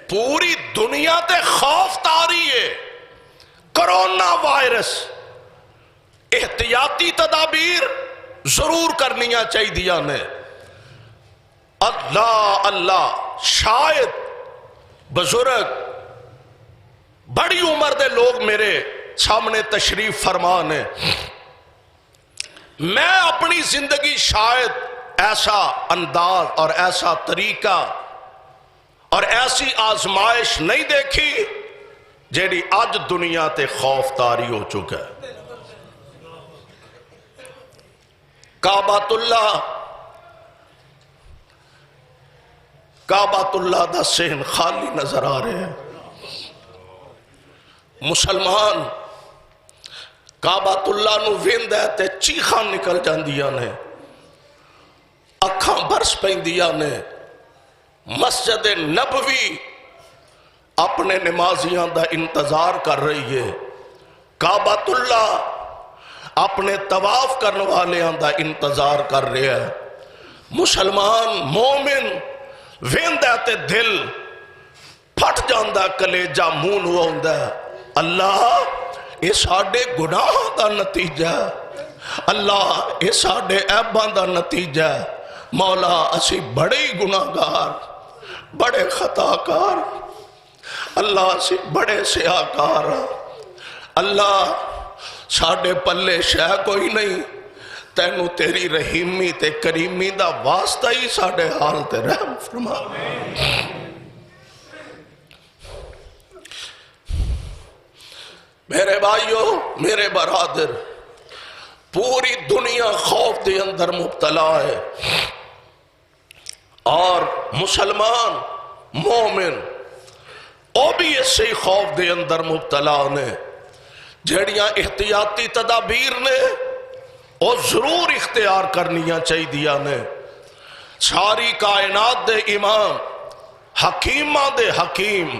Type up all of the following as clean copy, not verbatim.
پوری دنیا تے خوف تاری ہے کرونا وائرس، احتیاطی تدابیر ضرور کرنیاں چاہیے نے۔ اللہ اللہ، شاید بزرگ بڑی عمر دے لوگ میرے سامنے تشریف فرمانے، میں اپنی زندگی شاید ایسا انداز اور ایسا طریقہ اور ایسی آزمائش نہیں دیکھی جیڑی آج دنیا تے خوف طاری ہو چکا ہے۔ کعبۃ اللہ دا صحن خالی نظر آ رہے ہیں۔ مسلمان کعبۃ اللہ نو ویند ہے تے چیخاں نکل جاندیاں نے، اکھاں برس پیندیاں نے۔ مسجد نبوی اپنے نمازیاں دا انتظار کر رہی ہے، کعبۃ اللہ اپنے طواف کرنے والیاں دا انتظار کر رہے ہیں۔ مسلمان مومن ویند ہے تے دل پھٹ جاندہ، کلیجہ مون ہوا ہوندہ ہے۔ اللہ یہ ساڑھے گناہ دا نتیجہ ہے، اللہ یہ ساڑھے عیبان دا نتیجہ ہے۔ مولا اسی بڑے گناہگار، بڑے خطاکار، اللہ اسی بڑے سیاکار، اللہ ساڑھے پلے شہ کوئی نہیں، تینو تیری رحیمی تے کریمی دا واسطہ ہی ساڑھے حال تے رحم فرما۔ میرے بھائیو، میرے برادر، پوری دنیا خوف دے اندر مبتلا ہے، اور مسلمان مومن او بھی اسی خوف دے اندر مبتلا نے۔ جڑیاں احتیاطی تدابیر نے او ضرور اختیار کرنیاں چاہیے نے۔ ساری کائنات دے امام، حکیمہ دے حکیم،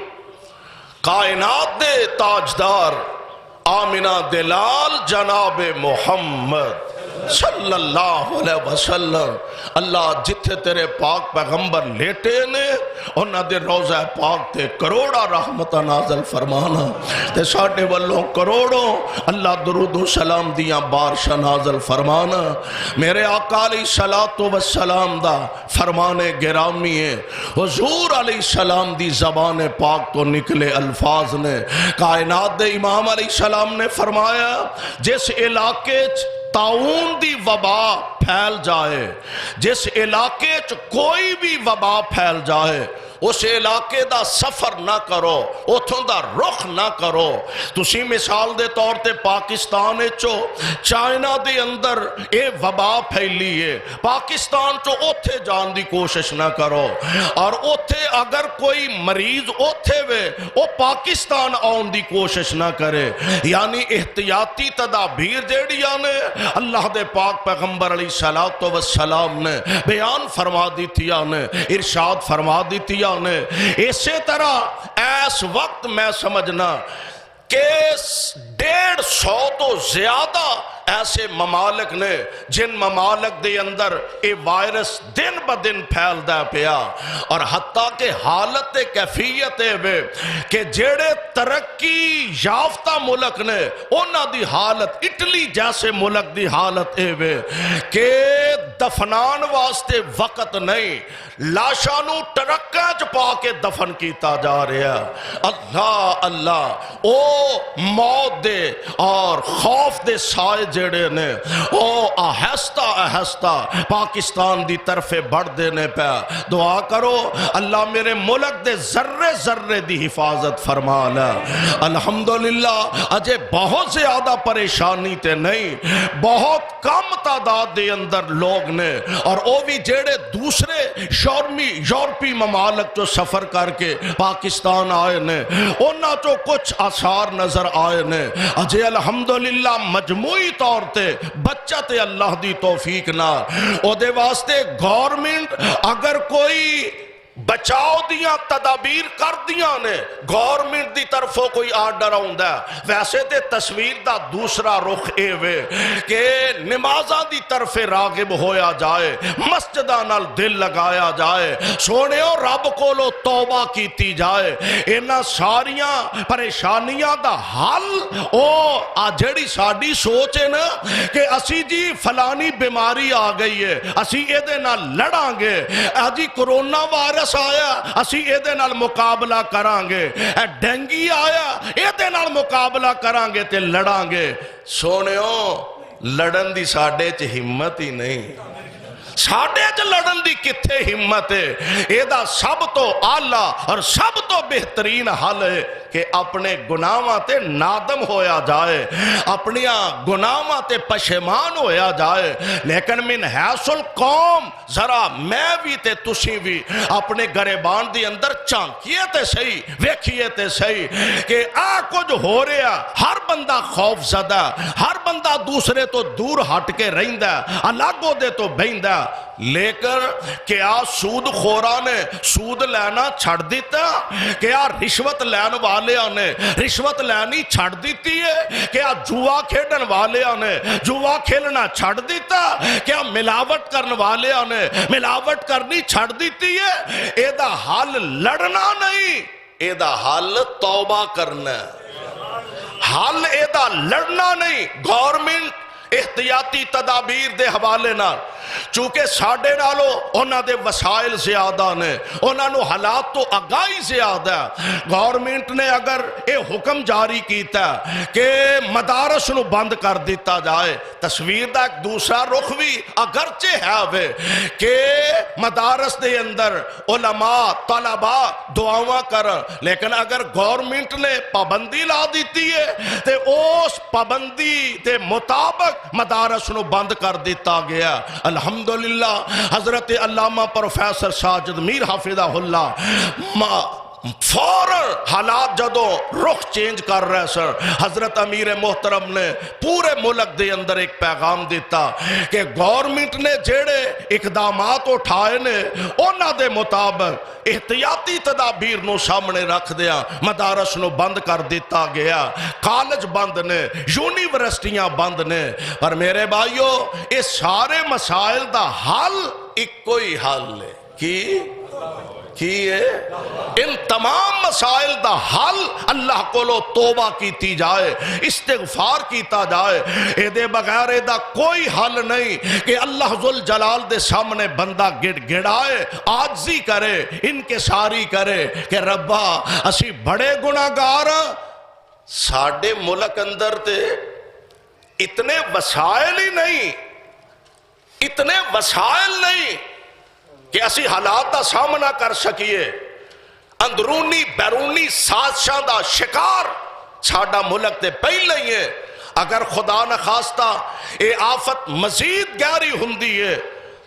کائنات دے تاجدار، آمنہ دلال جناب محمد صلی اللہ علیہ وسلم، اللہ جتھے تیرے پاک پیغمبر لیٹے نے انہاں دے روضہ پاک تے کروڑا رحمتہ نازل فرمانا، تے ساڑھے والوں کروڑوں اللہ درود و سلام دیاں بارشہ نازل فرمانا۔ میرے آقا علیہ السلام دا فرمانے گرامی ہے، حضور علیہ السلام دی زبان پاک تو نکلے الفاظ نے۔ کائنات دے امام علیہ السلام نے فرمایا جس علاقے طاعون دی وبا پھیل جائے، جس علاقے کوئی بھی وبا پھیل جائے، اس علاقے دا سفر نہ کرو، اتھوں دا رخ نہ کرو۔ تسی مثال دے طور تے پاکستان چائنا دے اندر اے وبا پھیلی ہے، پاکستان اوتھے جان دی کوشش نہ کرو، اور اوتھے اگر کوئی مریض اوتھے وے او پاکستان آن دی کوشش نہ کرے۔ یعنی احتیاطی تدابیر جیڑیاں نے اللہ دے پاک پیغمبر علیہ السلام نے بیان فرما دیتیا نے، ارشاد فرما دیتیا نے۔ اسی طرح اس وقت میں سمجھنا کہ 150 تو زیادہ ایسے ممالک نے جن ممالک دے اندر اے وائرس دن بدن پھیل دا پیا، اور حتیٰ کہ حالت کیفیت ہے کہ جیڑے ترقی یافتہ ملک نے انہاں دی حالت، اٹلی جیسے ملک دی حالت ہے کہ دفنان واسطے وقت نہیں، لاشانو ٹرکہ پا کے دفن کیتا جا رہا۔ اللہ اللہ، او موت دے اور خوف دے سائے جڑے نے او آہستہ آہستہ پاکستان دی طرف بڑھ دینے پہ دعا کرو اللہ میرے ملک دے ذرے ذرے دی حفاظت فرما لے۔ الحمدللہ اجے بہت زیادہ پریشانی تے نہیں، بہت کم تعداد دے اندر لوگ نے، اور او بھی جڑے دوسرے یورپی ممالک جو سفر کر کے پاکستان آئے نے انہاں تو کچھ آثار نظر آئے نے۔ اجے الحمدللہ مجموعی طور تے بچت اللہ دی توفیق نہ او دے واسطے گورنمنٹ اگر کوئی بچاؤ دیاں تدابیر کر دیاں نے گورنمنٹ دی طرفوں کوئی آرڈر آؤندا ہے ویسے تے تصویر دا دوسرا رخ اے وے کہ نمازاں دی طرف راغب ہویا جائے مسجداں نال دل لگایا جائے سونے اور رب کولو توبہ کیتی جائے انہاں ساریاں پریشانیاں دا حل او جڑی ساڈی سوچ ہے نا کہ اسی جی فلانی بیماری آ گئی ہے اسی اے دے نال لڑاں گے جی کرونا وائرس آیا اسی اے دے نال مقابلہ کران گے ڈینگی آیا اے دے نال مقابلہ کران گے تے لڑاں گے سونیو لڑن دی ساڈے چ ہمت ہی نہیں ساڈے چ لڑن دی کتھے ہمت ہے اے دا سب تو اعلیٰ اور سب تو بہترین حل ہے کہ اپنے گناہاں تے نادم ہویا جائے اپنی گناہاں تے پشیمان ہویا جائے لیکن من حیث القوم ذرا میں بھی تے تسی بھی اپنے گریبان دی اندر چانکیے تے صحیح ویکھیے تے صحیح کہ کچھ ہو رہا ہر بندہ خوف زدہ ہر بندہ دوسرے تو دور ہٹ کے رہندہ الگ ہو دے تو بہندہ لیکن کیا سود خورا نے سود لینا چھڑ دیتا کیا رشوت لین والے نے رشوت لینی چھڑ دیتی ہے کیا جوا کھیڑن والے نے جوا کھیلنا چھڑ دیتا کیا ملاوٹ کرن والے نے ملاوٹ کرنی چھڑ دیتی ہے اے دا حل لڑنا نہیں اے دا حل توبہ کرنا حل اے دا لڑنا نہیں گورنمنٹ احتیاطی تدابیر دے حوالے نال چونکہ ساڑھے نالو انہاں دے وسائل زیادہ نے انہاں نو حالات تو آگاہی زیادہ گورنمنٹ نے اگر اے حکم جاری کیتا کہ مدارس نو بند کر دیتا جائے تصویر دا ایک دوسرا رخ بھی اگرچہ ہے وہ کہ مدارس دے اندر علماء طلباء دعاواں کر لیکن اگر گورنمنٹ نے پابندی لا دیتی ہے تے اس پابندی دے مطابق مدارس نو بند کر دیتا گیا الحمدللہ حضرت علامہ پروفیسر ساجد میر حافظہ اللہ فوراً حالات جدو رخ چینج کر رہے سر حضرت امیر محترم نے پورے ملک دے اندر ایک پیغام دیتا کہ گورنمنٹ نے جیڑے اقدامات اٹھائے نے انہاں دے مطابق احتیاطی تدابیر نو سامنے رکھ دیا مدارس نو بند کر دیتا گیا کالج بند نے یونیورسٹیاں بند نے پر میرے بھائیو اس سارے مسائل دا حل ایک کوئی حل ہے ان تمام مسائل دا حل اللہ کو لو توبہ کیتی جائے استغفار کیتا جائے اے دے بغیر اے دا کوئی حل نہیں کہ اللہ ذوالجلال دے سامنے بندہ گڑ گڑائے عاجزی کرے انکساری کرے کہ ربا اسی بڑے گناہگار ساڑھے ملک اندر تے اتنے وسائل ہی نہیں کہ اسی حالات دا سامنا کر سکیے اندرونی بیرونی سازشاں دا شکار ساڑھا ملک تے پہلے ہی ہے اگر خدا نخواستہ اے آفت مزید گہری ہوندی ہے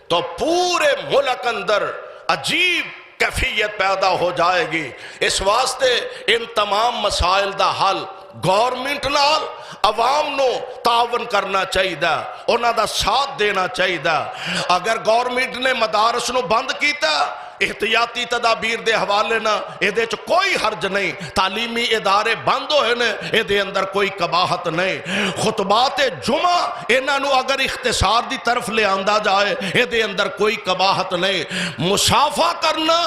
تو پورے ملک اندر عجیب کیفیت پیدا ہو جائے گی اس واسطے ان تمام مسائل دا حل گورنمنٹ نال عوام نو تعاون کرنا چاہیے انہاں دا ساتھ دینا چاہیے اگر گورنمنٹ نے مدارس نو بند کیتا احتیاطی تدابیر دے حوالے نہ اے دے چ کوئی حرج نہیں تعلیمی ادارے بند ہوئے نے اے دے اندر کوئی قباحت نہیں خطبات جمعہ انہاں نو اگر اختصار دی طرف لے آندہ جائے اے دے اندر کوئی قباحت نہیں مسافہ کرنا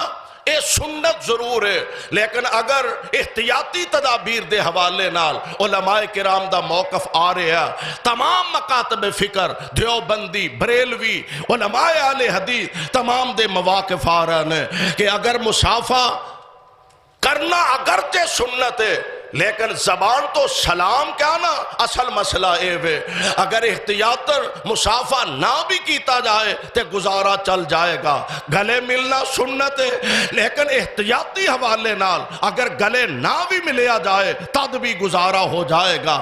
اے سنت ضرور ہے لیکن اگر احتیاطی تدابیر دے حوالے نال علماء کرام دا موقف آ رہے ہیں تمام مکاتب فکر دیوبندی بریلوی علماء اہل حدیث تمام دے مواقف آ رہے ہیں کہ اگر مسافہ کرنا اگرچہ سنت ہے لیکن زبان تو سلام کیا نا اصل مسئلہ اے وے اگر احتیاطر مسافہ نہ بھی کیتا جائے تے گزارا چل جائے گا گلے ملنا سنت ہے لیکن احتیاطی حوالے نال اگر گلے نہ بھی ملیا جائے تد بھی گزارا ہو جائے گا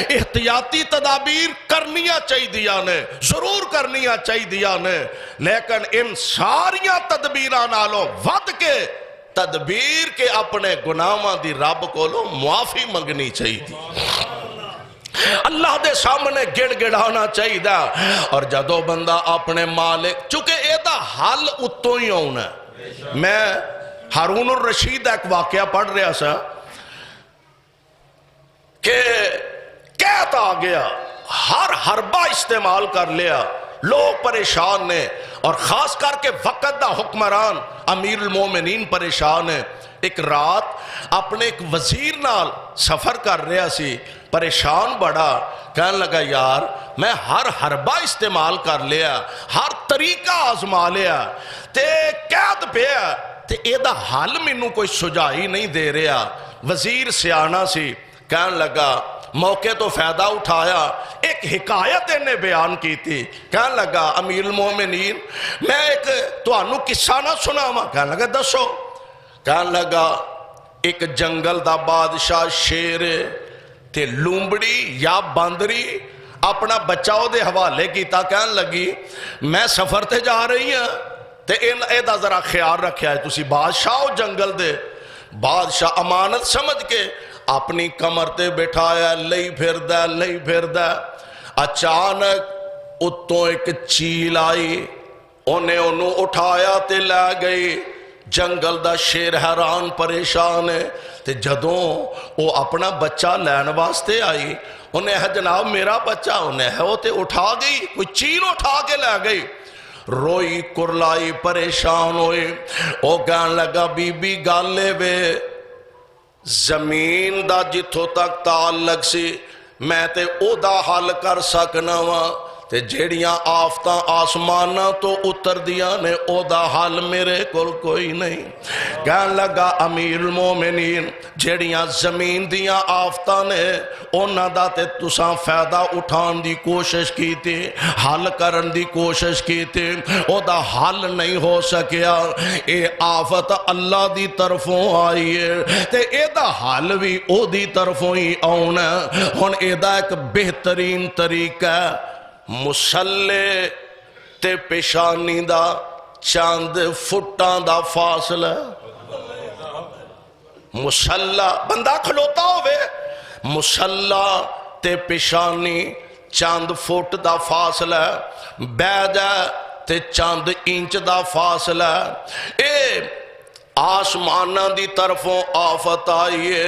احتیاطی تدابیر کرنیاں چاہی دیا نے ضرور کرنیاں چاہی دیا نے لیکن ان ساریاں تدبیران نالوں ود کے تدبیر کے اپنے گناہاں دی رب کو لو معافی منگنی چاہیے اللہ دے سامنے گڑ گڑانا چاہیے اور جدو بندہ اپنے مالک چونکہ اے دا حل اتوں ہی ہونا ہے میں ہارون الرشید ایک واقعہ پڑھ رہا سا کہ قحط آ گیا، ہر حربہ استعمال کر لیا، لوگ پریشان نے، اور خاص کر کے وقت دا حکمران امیر المومنین پریشان ہے۔ ایک رات اپنے ایک وزیر نال سفر کر رہا سی، پریشان بڑا، کہنے لگا یار میں ہر حربہ استعمال کر لیا، ہر طریقہ آزما لیا، تے قید پیا، تے ایدہ حل مینوں کوئی سجائی نہیں دے رہا۔ وزیر سیانہ سی، کہنے لگا موقع تو فائدہ اٹھایا، ایک حکایت انہیں بیان کی تھی، کہنے لگا امیر المومنین میں ایک تانوں قصہ نہ سناواں؟ کہنے لگا دسو۔ کہنے لگا ایک جنگل دا بادشاہ شیر تے لومبڑی یا باندری اپنا بچہ دے حوالے کیتا، کہنے لگی میں سفر تے جا رہی ہاں تے ایدہ ذرا خیال رکھیا ہے تسی بادشاہ ہو جنگل دے۔ بادشاہ امانت سمجھ کے اپنی کمر تے بٹھایا، لئی پھر دا، اچانک اتوں ایک چیل آئی، انہیں اٹھایا تے لے گئی۔ جنگل دا شیر حیران پریشان ہے، تے جدوں وہ اپنا بچہ لین واسطے آئی، انہیں ہے جناب میرا بچہ، انہیں ہے وہ تے اٹھا گئی، کوئی چیل اٹھا کے لے گئی۔ روئی کرلائی پریشان ہوئے، وہ کہنے لگا بی بی گالے وے زمین دا جتھوں تک تعلق سی میں تے او دا حل کر سکنا وا، تے جیڑیاں آفتاں آسماناں تو اتر دیاں نے او دا حل میرے کول کوئی نہیں۔ کہنے لگا امیر المومنین جیڑیاں زمین دیاں آفتاں نے اونا دا تے تساں فائدہ اٹھان دی کوشش کی تھی، حل کرن دی کوشش کی تھی، او دا حل نہیں ہو سکیا۔ اے آفت اللہ دی طرفوں آئی ہے تے اے دا حل بھی او دی طرفوں ہی آنا۔ ہن اے دا ایک بہترین طریقہ مسلے تے پیشانی دا چاند فٹاں دا فاصلہ، مسلح بندہ کھلوتا ہوئے، مسلح تے پیشانی چاند فٹ دا فاصلہ، بیدہ تے چاند انچ دا فاصلہ۔ اے آسمانہ دی طرفوں آفت آئیے،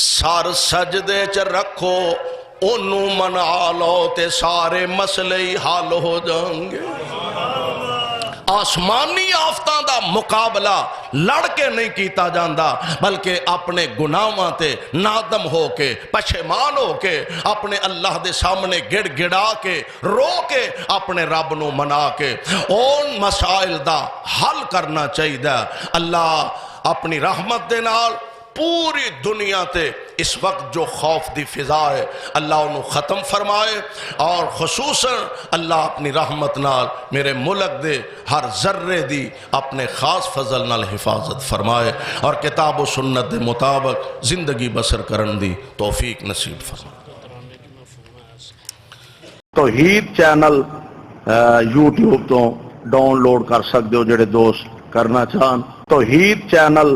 سار سجدے چ رکھو، انہوں منع لو تے سارے مسئلے ہی حل ہو جائیں گے۔ آسمانی آفتاں دا مقابلہ لڑ کے نہیں کیتا جاندہ، بلکہ اپنے گناہاں تے نادم ہو کے پشیمان ہو کے اپنے اللہ دے سامنے گڑ گڑا کے رو کے اپنے رب نو منا کے ان مسائل دا حل کرنا چاہیے۔ اللہ اپنی رحمت دے نال پوری دنیا تے اس وقت جو خوف دی فضا ہے اللہ انہوں ختم فرمائے، اور خصوصاً اللہ اپنی رحمت نال میرے ملک دے ہر ذرے دی اپنے خاص فضل نال حفاظت فرمائے، اور کتاب و سنت دے مطابق زندگی بسر کرن دی توفیق نصیب فرمائے۔ توحید چینل یوٹیوب تو ڈاؤن لوڈ کر سکتے ہو جڑے دوست کرنا چاہن۔ توحید چینل